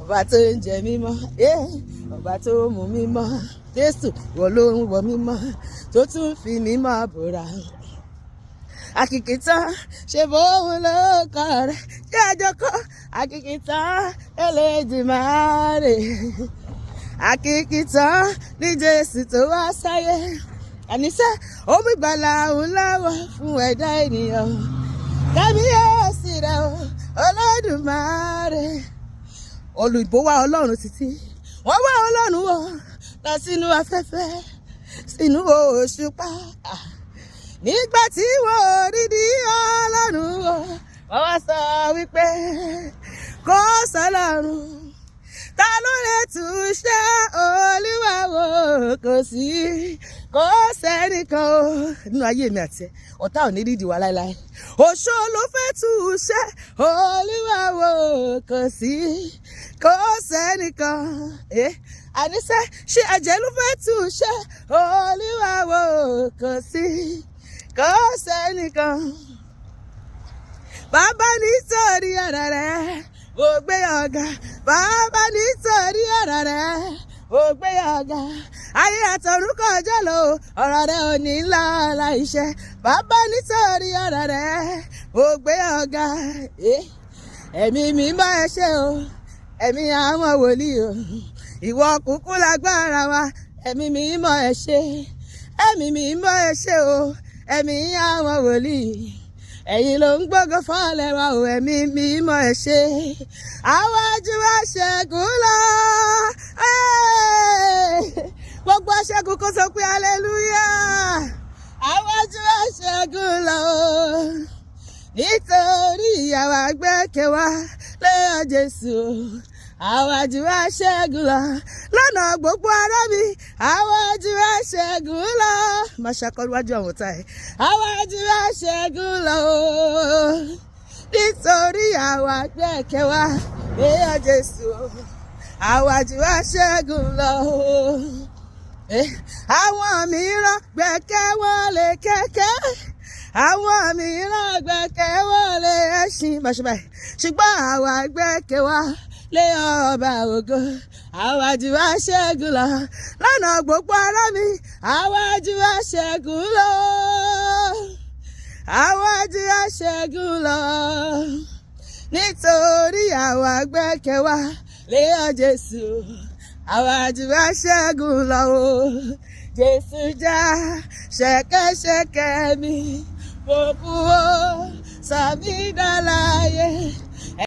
ọba tó ń jẹ mímọ́, ọba tó mú mímọ́, Jésù wọ́n ló ń wọ mímọ́, tó tún fi mímọ́ bòrà. Àkìkìtàn ṣe bóun ló kọ rẹ̀, ṣé àjọkọ́ àkìkìtàn Elédùmarè. Àkìkìtàn ní Jésù tó wá sáyé, àníṣe omi ìgbàlà òun láwọ̀ fún ẹ̀dá ènìyàn. Kábíyèsí rẹ̀ o Olódùmarè. Olùbó wá Ọlọ́run títí, wọ́n wá Ọlọ́run wọ̀ lọ sínú afẹ́fẹ́, sínú òṣùpá. Nígbà tí wọ́n ò rí di Ọlọ́run wọ̀, wọ́n wá sọ wípé kò sọ́lọ́run. Ta ló lè túṣe Olúwa wò? Kò sí, kò sẹ́nìkan o. Nínú ayé mi àti ẹ, ọ̀tá ò ní rí ìdíwà láéláé. Òṣó ló fẹ́ túṣe Olúwa wò? Kò sí, kò sẹ́nìkan. Àníṣe ṣé ẹ̀jẹ̀ ló fẹ́ túṣe Olúwa wò? Kò sí, kò sẹ́nìkan. Bàbá nítorí ara rẹ̀ ó gbé ọ̀gá, bàbá nítorí ọ̀rọ̀ rẹ̀ ó gbé ọ̀gá. Ayé àtọ̀run kọjá lọ, ọ̀rọ̀ rẹ̀ ò ní lọ láìṣẹ. Bàbá nítorí ọ̀rọ̀ rẹ̀ ó gbé ọ̀gá. Ẹ̀mí mímọ́ ẹ ṣé o, ẹ̀mí àwọn wòlíì o, ìwọ kúkú lágbára wa. Ẹ̀mí mímọ́ ẹ ṣé, ẹ̀mí mímọ́ ẹ ṣé o, ẹ̀mí àwọn wòlíì. Ẹ̀yin ló ń gbógo fọ́lẹ̀ wa o, ẹ̀mí mímọ́ ẹ ṣé. Àwájú wa ṣẹ́gun lọ. Gbogbo aṣẹ́gun kó sọ pé hallelujah. Àwájú wa ṣẹ́gun lọ. Nítorí àwa gbẹ́kẹ̀ wa lé Jésù. Àwájú wa ṣẹ́gun lọ. Lọ́nà gbogbo ara mi, àwájú wa ṣẹ́gun lọ. Má ṣàkọlù wájú àwọn ọ̀tá ẹ̀. Àwájú wa ṣẹ́gun lọ. Nítorí àwa gbẹ́kẹ̀ wa lé Jésù. Àwájú wa ṣẹ́gun lọ. Àwọn mìíràn gbẹ́kẹ̀ wọn lé kẹ̀kẹ́. Àwọn mìíràn gbẹ́kẹ̀ wọn lé ẹṣin. Má ṣe báyìí. Ṣùgbọ́n àwa gbẹ́kẹ̀ wa lé ọba ògo. Àwájú wa ṣẹ́gun lọ. Lọ́nà gbogbo ara mi, àwájú wa ṣẹ́gun lọ. Àwájú wa ṣẹ́gun lọ. Nítorí àwa gbẹ́kẹ̀ wa lé Jésù. Àwájú wa ṣẹ́gun lọ. Jésù já ṣẹ̀kẹ̀ṣẹ̀kẹ̀ mi, mo kú o, sọ mí dàláyé.